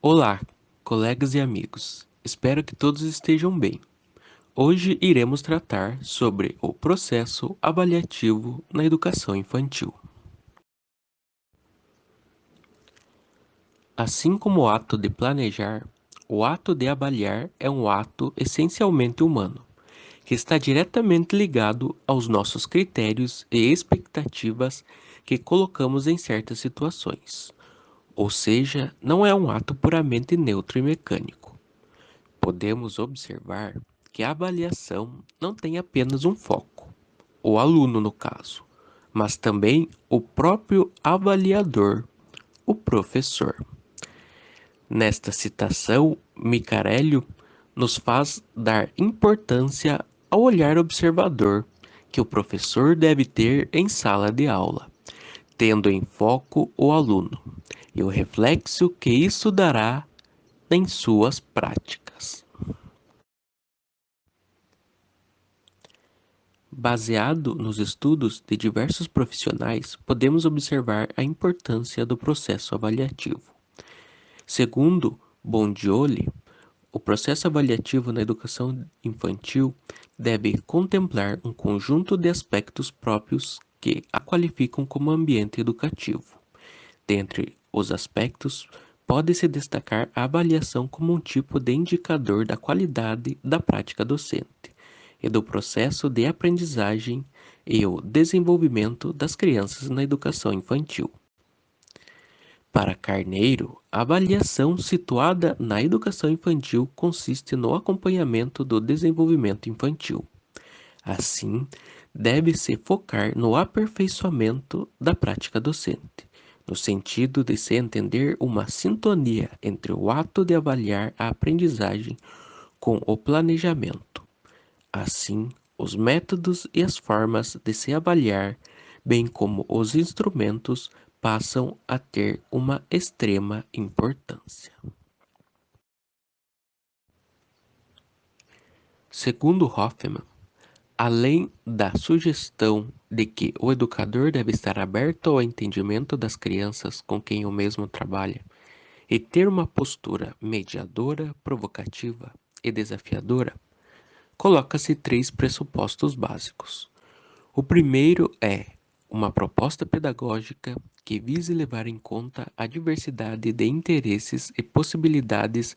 Olá, colegas e amigos. Espero que todos estejam bem. Hoje iremos tratar sobre o processo avaliativo na educação infantil. Assim como o ato de planejar, o ato de avaliar é um ato essencialmente humano, que está diretamente ligado aos nossos critérios e expectativas que colocamos em certas situações. Ou seja, não é um ato puramente neutro e mecânico. Podemos observar que a avaliação não tem apenas um foco, o aluno no caso, mas também o próprio avaliador, o professor. Nesta citação, Micarelli nos faz dar importância ao olhar observador que o professor deve ter em sala de aula, tendo em foco o aluno e o reflexo que isso dará em suas práticas. Baseado nos estudos de diversos profissionais, podemos observar a importância do processo avaliativo. Segundo Bondioli, o processo avaliativo na educação infantil deve contemplar um conjunto de aspectos próprios que a qualificam como ambiente educativo. Dentre os aspectos, pode-se destacar a avaliação como um tipo de indicador da qualidade da prática docente e do processo de aprendizagem e o desenvolvimento das crianças na educação infantil. Para Carneiro, a avaliação situada na educação infantil consiste no acompanhamento do desenvolvimento infantil. Assim, deve-se focar no aperfeiçoamento da prática docente, no sentido de se entender uma sintonia entre o ato de avaliar a aprendizagem com o planejamento. Assim, os métodos e as formas de se avaliar, bem como os instrumentos, passam a ter uma extrema importância. Segundo Hoffman, além da sugestão de que o educador deve estar aberto ao entendimento das crianças com quem o mesmo trabalha e ter uma postura mediadora, provocativa e desafiadora, coloca-se três pressupostos básicos. O primeiro é uma proposta pedagógica que vise levar em conta a diversidade de interesses e possibilidades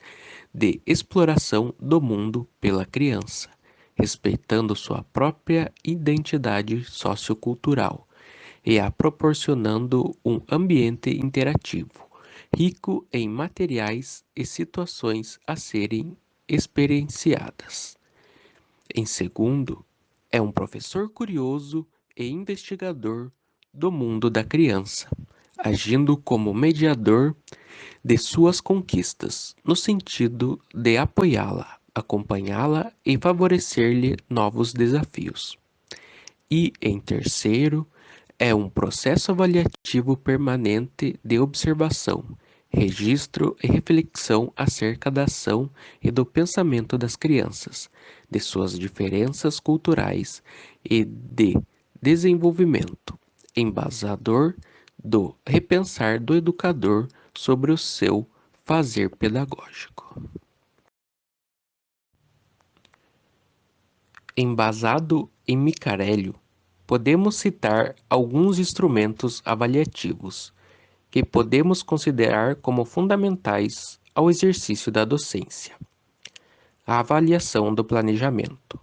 de exploração do mundo pela criança, respeitando sua própria identidade sociocultural e a proporcionando um ambiente interativo, rico em materiais e situações a serem experienciadas. Em segundo, é um professor curioso e investigador do mundo da criança, agindo como mediador de suas conquistas, no sentido de apoiá-la, acompanhá-la e favorecer-lhe novos desafios. E, em terceiro, é um processo avaliativo permanente de observação, registro e reflexão acerca da ação e do pensamento das crianças, de suas diferenças culturais e de desenvolvimento, embasador do repensar do educador sobre o seu fazer pedagógico. Embasado em Micarelli, podemos citar alguns instrumentos avaliativos que podemos considerar como fundamentais ao exercício da docência. A avaliação do planejamento,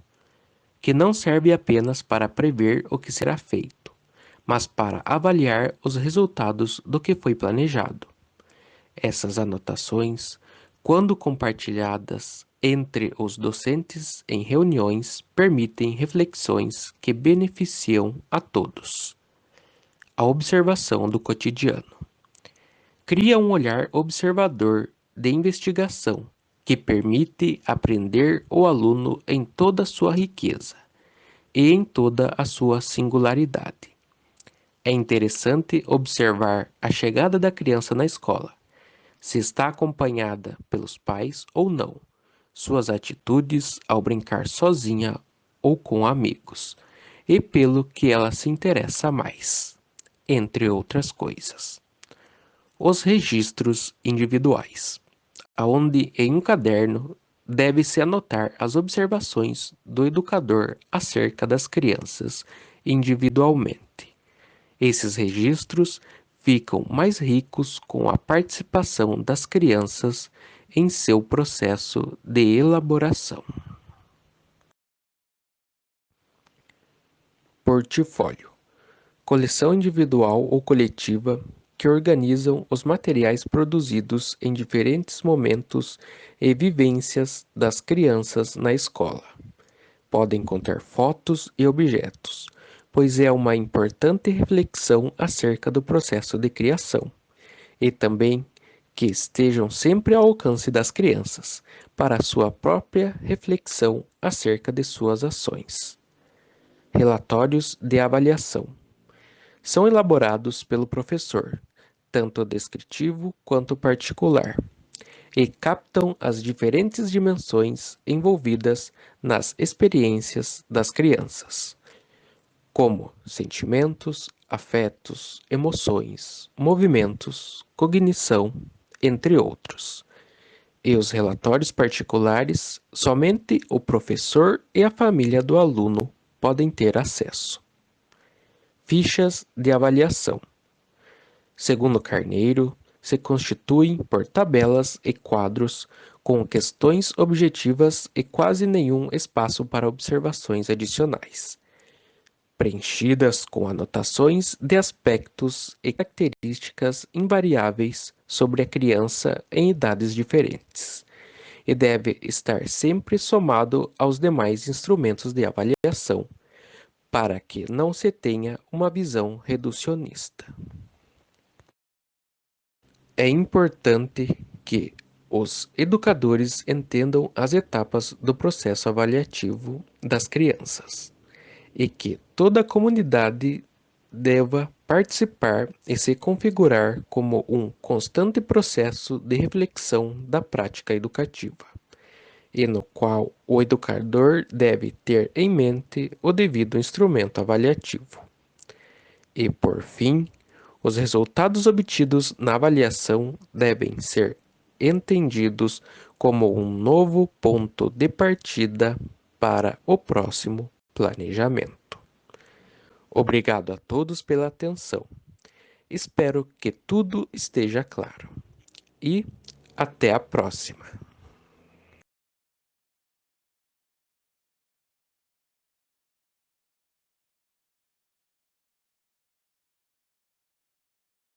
que não serve apenas para prever o que será feito, mas para avaliar os resultados do que foi planejado. Essas anotações, quando compartilhadas entre os docentes em reuniões, permitem reflexões que beneficiam a todos. A observação do cotidiano cria um olhar observador de investigação que permite aprender o aluno em toda a sua riqueza e em toda a sua singularidade. É interessante observar a chegada da criança na escola, se está acompanhada pelos pais ou não, suas atitudes ao brincar sozinha ou com amigos, e pelo que ela se interessa mais, entre outras coisas. Os registros individuais. aonde em um caderno deve-se anotar as observações do educador acerca das crianças individualmente. Esses registros ficam mais ricos com a participação das crianças em seu processo de elaboração. Portfólio: coleção individual ou coletiva que organizam os materiais produzidos em diferentes momentos e vivências das crianças na escola. Podem conter fotos e objetos, pois é uma importante reflexão acerca do processo de criação, e também que estejam sempre ao alcance das crianças, para sua própria reflexão acerca de suas ações. Relatórios de avaliação são elaborados pelo professor, tanto descritivo quanto particular, e captam as diferentes dimensões envolvidas nas experiências das crianças, como sentimentos, afetos, emoções, movimentos, cognição, entre outros. E os relatórios particulares, somente o professor e a família do aluno podem ter acesso. Fichas de avaliação. Segundo Carneiro, se constituem por tabelas e quadros com questões objetivas e quase nenhum espaço para observações adicionais, preenchidas com anotações de aspectos e características invariáveis sobre a criança em idades diferentes, e deve estar sempre somado aos demais instrumentos de avaliação, para que não se tenha uma visão reducionista. É importante que os educadores entendam as etapas do processo avaliativo das crianças e que toda a comunidade deva participar e se configurar como um constante processo de reflexão da prática educativa, e no qual o educador deve ter em mente o devido instrumento avaliativo. E, por fim, os resultados obtidos na avaliação devem ser entendidos como um novo ponto de partida para o próximo planejamento. Obrigado a todos pela atenção. Espero que tudo esteja claro. E até a próxima.